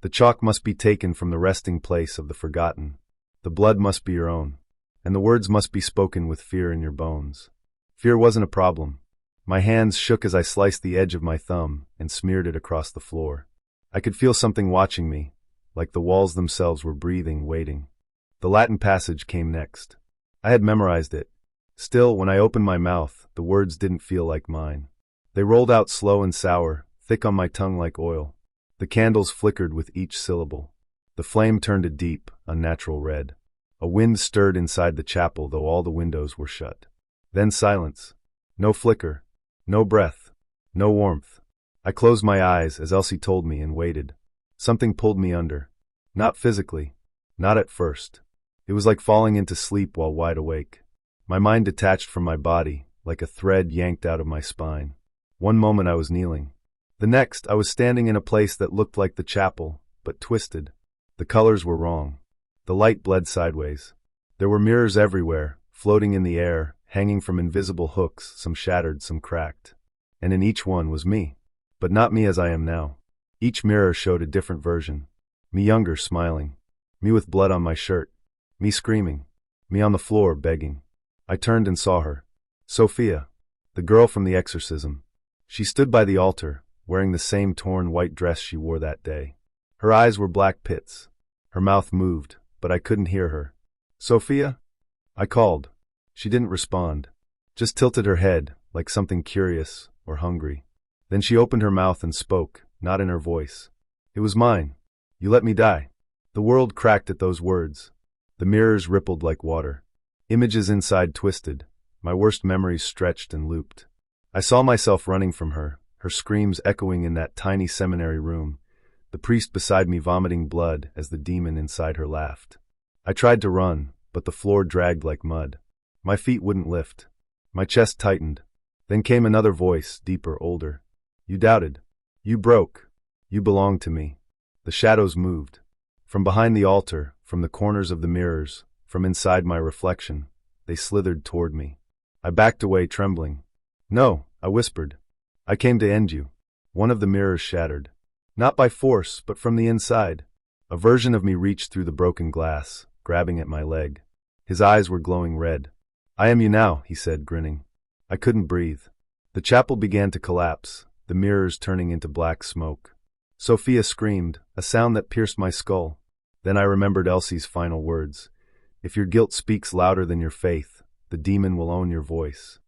The chalk must be taken from the resting place of the forgotten. The blood must be your own, and the words must be spoken with fear in your bones. Fear wasn't a problem. My hands shook as I sliced the edge of my thumb and smeared it across the floor. I could feel something watching me, like the walls themselves were breathing, waiting. The Latin passage came next. I had memorized it. Still, when I opened my mouth, the words didn't feel like mine. They rolled out slow and sour, thick on my tongue like oil. The candles flickered with each syllable. The flame turned a deep, unnatural red. A wind stirred inside the chapel, though all the windows were shut. Then silence. No flicker. No breath. No warmth. I closed my eyes as Elsie told me and waited. Something pulled me under. Not physically. Not at first. It was like falling into sleep while wide awake. My mind detached from my body, like a thread yanked out of my spine. One moment I was kneeling. The next, I was standing in a place that looked like the chapel, but twisted. The colors were wrong. The light bled sideways. There were mirrors everywhere, floating in the air, hanging from invisible hooks, some shattered, some cracked. And in each one was me. But not me as I am now. Each mirror showed a different version. Me younger, smiling. Me with blood on my shirt. Me screaming. Me on the floor, begging. I turned and saw her. Sophia. The girl from the exorcism. She stood by the altar, wearing the same torn white dress she wore that day. Her eyes were black pits. Her mouth moved, but I couldn't hear her. Sophia? I called. She didn't respond. Just tilted her head, like something curious or hungry. Then she opened her mouth and spoke, not in her voice. It was mine. You let me die. The world cracked at those words. The mirrors rippled like water. Images inside twisted. My worst memories stretched and looped. I saw myself running from her, her screams echoing in that tiny seminary room, the priest beside me vomiting blood as the demon inside her laughed. I tried to run, but the floor dragged like mud. My feet wouldn't lift. My chest tightened. Then came another voice, deeper, older. You doubted. You broke. You belonged to me. The shadows moved. From behind the altar, from the corners of the mirrors, from inside my reflection, they slithered toward me. I backed away, trembling. No, I whispered. I came to end you. One of the mirrors shattered. Not by force, but from the inside. A version of me reached through the broken glass, grabbing at my leg. His eyes were glowing red. I am you now, he said, grinning. I couldn't breathe. The chapel began to collapse, the mirrors turning into black smoke. Sophia screamed, a sound that pierced my skull. Then I remembered Elsie's final words. If your guilt speaks louder than your faith, the demon will own your voice.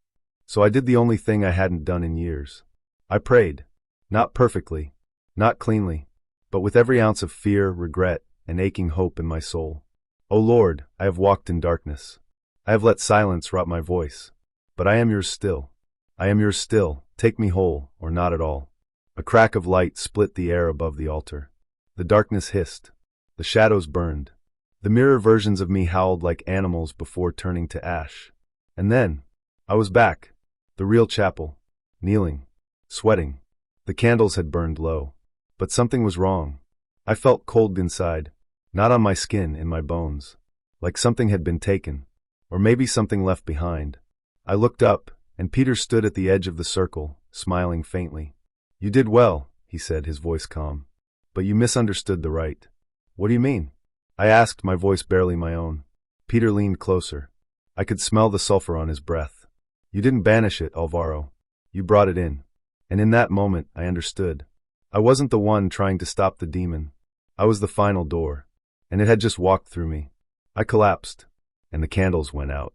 So I did the only thing I hadn't done in years. I prayed. Not perfectly, not cleanly, but with every ounce of fear, regret, and aching hope in my soul. O Lord, I have walked in darkness. I have let silence rot my voice. But I am yours still. I am yours still. Take me whole, or not at all. A crack of light split the air above the altar. The darkness hissed. The shadows burned. The mirror versions of me howled like animals before turning to ash. And then, I was back. The real chapel. Kneeling. Sweating. The candles had burned low. But something was wrong. I felt cold inside. Not on my skin, in my bones. Like something had been taken. Or maybe something left behind. I looked up, and Peter stood at the edge of the circle, smiling faintly. You did well, he said, his voice calm. But you misunderstood the rite. What do you mean? I asked, my voice barely my own. Peter leaned closer. I could smell the sulfur on his breath. You didn't banish it, Alvaro. You brought it in. And in that moment, I understood. I wasn't the one trying to stop the demon. I was the final door. And it had just walked through me. I collapsed. And the candles went out.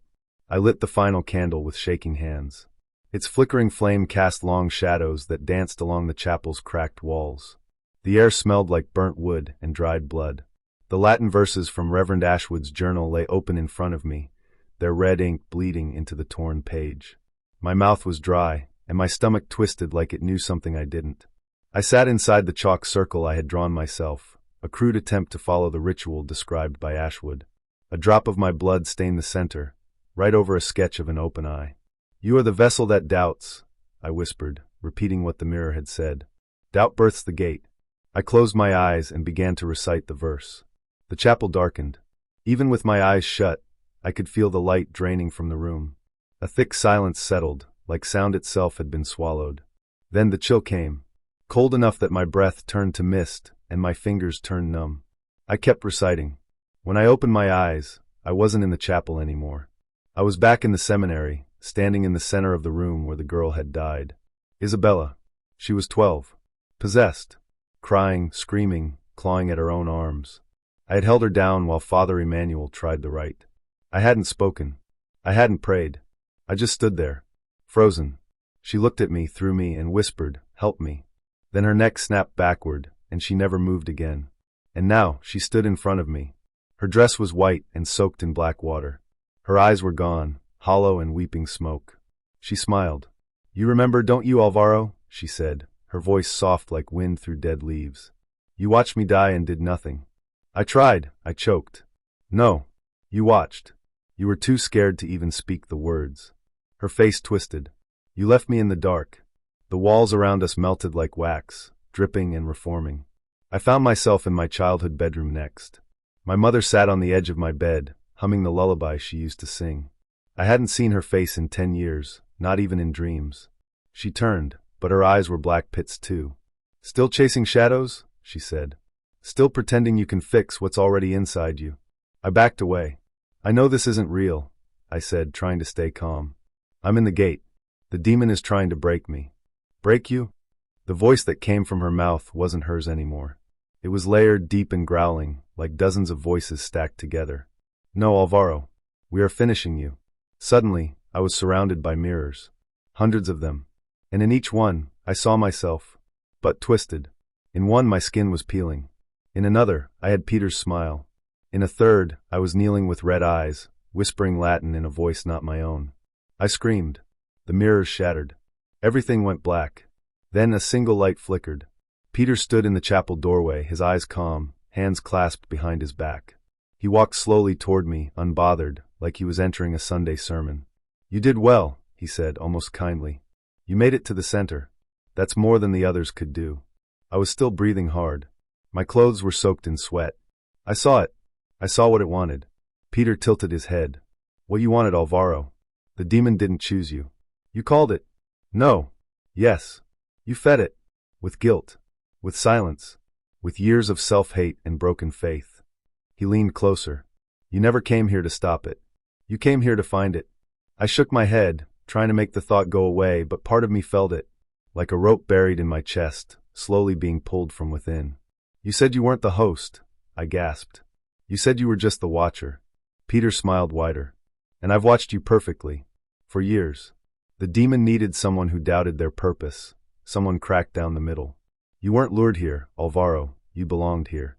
I lit the final candle with shaking hands. Its flickering flame cast long shadows that danced along the chapel's cracked walls. The air smelled like burnt wood and dried blood. The Latin verses from Reverend Ashwood's journal lay open in front of me, their red ink bleeding into the torn page. My mouth was dry, and my stomach twisted like it knew something I didn't. I sat inside the chalk circle I had drawn myself, a crude attempt to follow the ritual described by Ashwood. A drop of my blood stained the center, right over a sketch of an open eye. You are the vessel that doubts, I whispered, repeating what the mirror had said. Doubt births the gate. I closed my eyes and began to recite the verse. The chapel darkened. Even with my eyes shut, I could feel the light draining from the room. A thick silence settled, like sound itself had been swallowed. Then the chill came, cold enough that my breath turned to mist and my fingers turned numb. I kept reciting. When I opened my eyes, I wasn't in the chapel anymore. I was back in the seminary, standing in the center of the room where the girl had died. Isabella. She was 12. Possessed. Crying, screaming, clawing at her own arms. I had held her down while Father Emmanuel tried the rite. I hadn't spoken. I hadn't prayed. I just stood there, frozen. She looked at me, through me, and whispered, "Help me." Then her neck snapped backward, and she never moved again. And now, she stood in front of me. Her dress was white and soaked in black water. Her eyes were gone, hollow and weeping smoke. She smiled. You remember, don't you, Alvaro? She said, her voice soft like wind through dead leaves. You watched me die and did nothing. I tried, I choked. No. You watched. You were too scared to even speak the words. Her face twisted. You left me in the dark. The walls around us melted like wax, dripping and reforming. I found myself in my childhood bedroom next. My mother sat on the edge of my bed, humming the lullaby she used to sing. I hadn't seen her face in 10 years, not even in dreams. She turned, but her eyes were black pits too. Still chasing shadows? She said. Still pretending you can fix what's already inside you. I backed away. I know this isn't real, I said, trying to stay calm. I'm in the gate. The demon is trying to break me. Break you? The voice that came from her mouth wasn't hers anymore. It was layered, deep and growling, like dozens of voices stacked together. No, Alvaro. We are finishing you. Suddenly, I was surrounded by mirrors. Hundreds of them. And in each one, I saw myself, but twisted. In one, my skin was peeling. In another, I had Peter's smile. In a third, I was kneeling with red eyes, whispering Latin in a voice not my own. I screamed. The mirrors shattered. Everything went black. Then a single light flickered. Peter stood in the chapel doorway, his eyes calm, hands clasped behind his back. He walked slowly toward me, unbothered, like he was entering a Sunday sermon. You did well, he said, almost kindly. You made it to the center. That's more than the others could do. I was still breathing hard. My clothes were soaked in sweat. I saw it. I saw what it wanted. Peter tilted his head. What you wanted, Alvaro. The demon didn't choose you. You called it. No. Yes. You fed it. With guilt. With silence. With years of self-hate and broken faith. He leaned closer. You never came here to stop it. You came here to find it. I shook my head, trying to make the thought go away, but part of me felt it, like a rope buried in my chest, slowly being pulled from within. You said you weren't the host, I gasped. You said you were just the watcher. Peter smiled wider. And I've watched you perfectly. For years. The demon needed someone who doubted their purpose, someone cracked down the middle. You weren't lured here, Alvaro, you belonged here.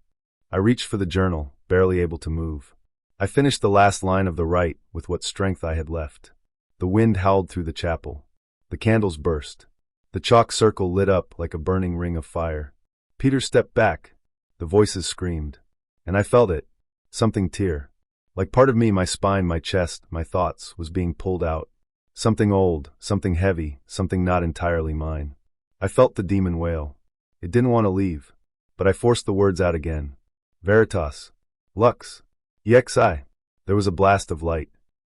I reached for the journal, barely able to move. I finished the last line of the rite with what strength I had left. The wind howled through the chapel. The candles burst. The chalk circle lit up like a burning ring of fire. Peter stepped back. The voices screamed. And I felt it. Something tear. Like part of me, my spine, my chest, my thoughts, was being pulled out. Something old, something heavy, something not entirely mine. I felt the demon wail. It didn't want to leave. But I forced the words out again. Veritas. Lux. EXI. There was a blast of light.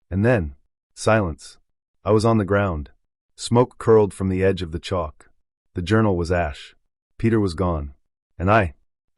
And then, silence. I was on the ground. Smoke curled from the edge of the chalk. The journal was ash. Peter was gone. And I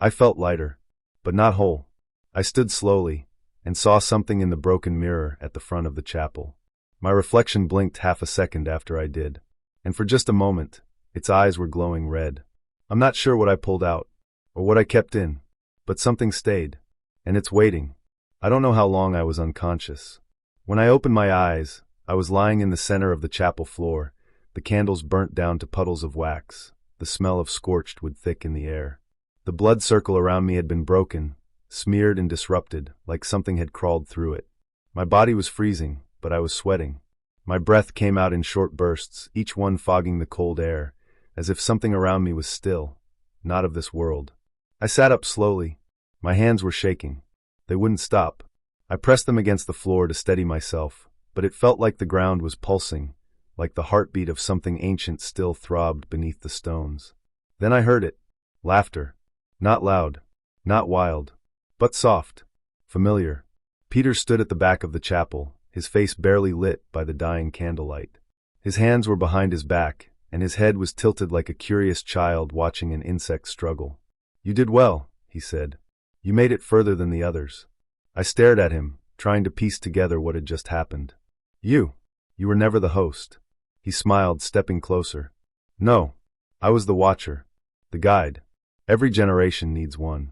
felt lighter. But not whole. I stood slowly, and saw something in the broken mirror at the front of the chapel. My reflection blinked half a second after I did. And for just a moment, its eyes were glowing red. I'm not sure what I pulled out, or what I kept in, but something stayed. And it's waiting. I don't know how long I was unconscious. When I opened my eyes, I was lying in the center of the chapel floor, the candles burnt down to puddles of wax, the smell of scorched wood thick in the air. The blood circle around me had been broken, smeared and disrupted, like something had crawled through it. My body was freezing, but I was sweating. My breath came out in short bursts, each one fogging the cold air, as if something around me was still, not of this world. I sat up slowly. My hands were shaking. They wouldn't stop. I pressed them against the floor to steady myself, but it felt like the ground was pulsing, like the heartbeat of something ancient still throbbed beneath the stones. Then I heard it. Laughter. Not loud. Not wild. But soft. Familiar. Peter stood at the back of the chapel, his face barely lit by the dying candlelight. His hands were behind his back, and his head was tilted like a curious child watching an insect struggle. You did well, he said. You made it further than the others. I stared at him, trying to piece together what had just happened. You were never the host. He smiled, stepping closer. No, I was the watcher, the guide. Every generation needs one.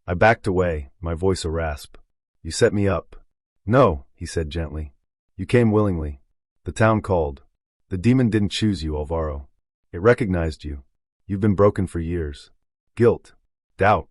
I backed away, my voice a rasp. You set me up. No, he said gently. You came willingly. The town called. The demon didn't choose you, Alvaro. It recognized you. You've been broken for years. Guilt, doubt,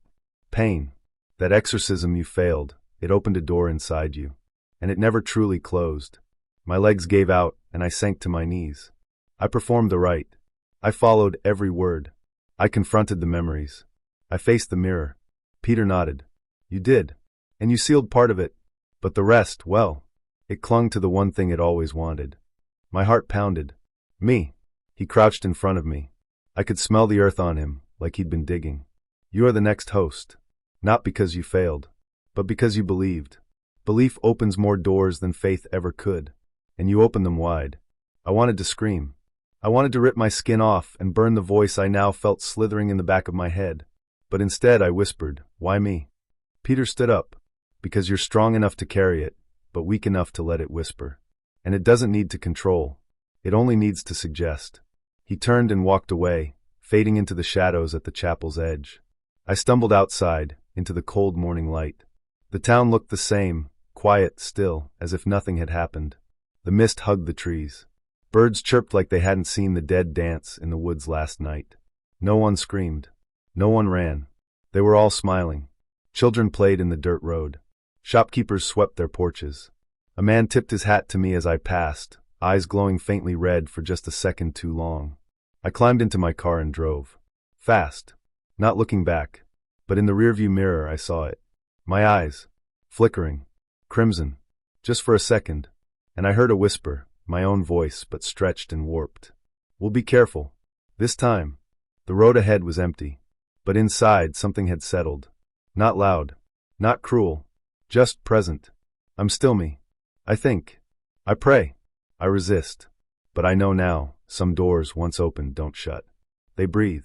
pain. That exorcism you failed, it opened a door inside you. And it never truly closed. My legs gave out, and I sank to my knees. I performed the rite. I followed every word. I confronted the memories. I faced the mirror. Peter nodded. You did. And you sealed part of it. But the rest, well, it clung to the one thing it always wanted. My heart pounded. Me. He crouched in front of me. I could smell the earth on him, like he'd been digging. You are the next host. Not because you failed, but because you believed. Belief opens more doors than faith ever could. And you opened them wide. I wanted to scream. I wanted to rip my skin off and burn the voice I now felt slithering in the back of my head. But instead I whispered, why me? Peter stood up. Because you're strong enough to carry it, but weak enough to let it whisper. And it doesn't need to control. It only needs to suggest. He turned and walked away, fading into the shadows at the chapel's edge. I stumbled outside, into the cold morning light. The town looked the same, quiet still, as if nothing had happened. The mist hugged the trees. Birds chirped like they hadn't seen the dead dance in the woods last night. No one screamed. No one ran. They were all smiling. Children played in the dirt road. Shopkeepers swept their porches. A man tipped his hat to me as I passed, eyes glowing faintly red for just a second too long. I climbed into my car and drove. Fast. Not looking back. But in the rearview mirror I saw it. My eyes. Flickering. Crimson. Just for a second. And I heard a whisper, my own voice, but stretched and warped. We'll be careful. This time. The road ahead was empty. But inside something had settled. Not loud. Not cruel. Just present. I'm still me. I think. I pray. I resist. But I know now, some doors once opened don't shut. They breathe.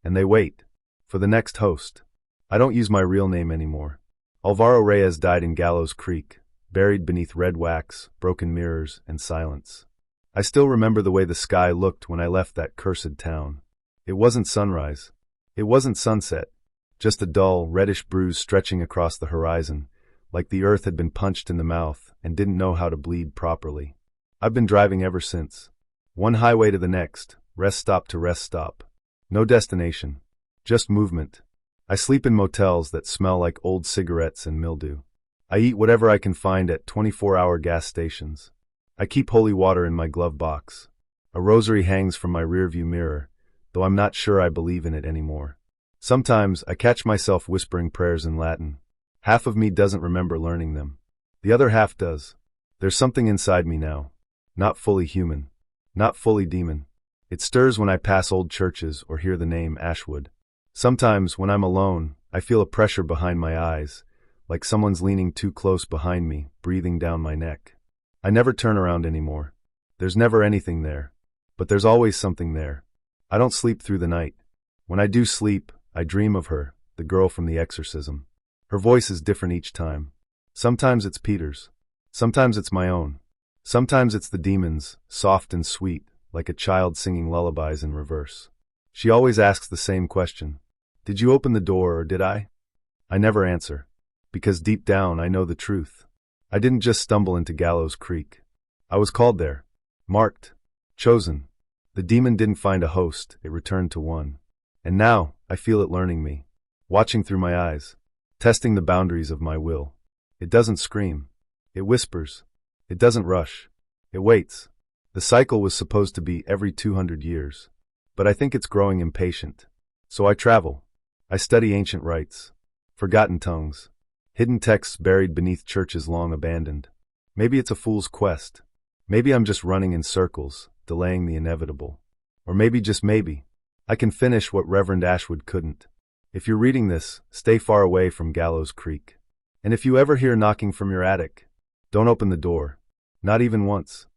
And they wait. For the next host. I don't use my real name anymore. Alvaro Reyes died in Gallows Creek, buried beneath red wax, broken mirrors, and silence. I still remember the way the sky looked when I left that cursed town. It wasn't sunrise. It wasn't sunset. Just a dull, reddish bruise stretching across the horizon, like the earth had been punched in the mouth and didn't know how to bleed properly. I've been driving ever since. One highway to the next, rest stop to rest stop. No destination. Just movement. I sleep in motels that smell like old cigarettes and mildew. I eat whatever I can find at 24-hour gas stations. I keep holy water in my glove box. A rosary hangs from my rearview mirror, though I'm not sure I believe in it anymore. Sometimes I catch myself whispering prayers in Latin. Half of me doesn't remember learning them. The other half does. There's something inside me now. Not fully human. Not fully demon. It stirs when I pass old churches or hear the name Ashwood. Sometimes, when I'm alone, I feel a pressure behind my eyes, like someone's leaning too close behind me, breathing down my neck. I never turn around anymore. There's never anything there. But there's always something there. I don't sleep through the night. When I do sleep, I dream of her, the girl from the exorcism. Her voice is different each time. Sometimes it's Peter's. Sometimes it's my own. Sometimes it's the demon's, soft and sweet, like a child singing lullabies in reverse. She always asks the same question. Did you open the door or did I? I never answer. Because deep down I know the truth. I didn't just stumble into Gallows Creek. I was called there. Marked. Chosen. The demon didn't find a host, it returned to one. And now, I feel it learning me. Watching through my eyes. Testing the boundaries of my will. It doesn't scream. It whispers. It doesn't rush. It waits. The cycle was supposed to be every 200 years. But I think it's growing impatient. So I travel. I study ancient rites. Forgotten tongues. Hidden texts buried beneath churches long abandoned. Maybe it's a fool's quest. Maybe I'm just running in circles, delaying the inevitable. Or maybe, just maybe, I can finish what Reverend Ashwood couldn't. If you're reading this, stay far away from Gallows Creek. And if you ever hear knocking from your attic, don't open the door. Not even once.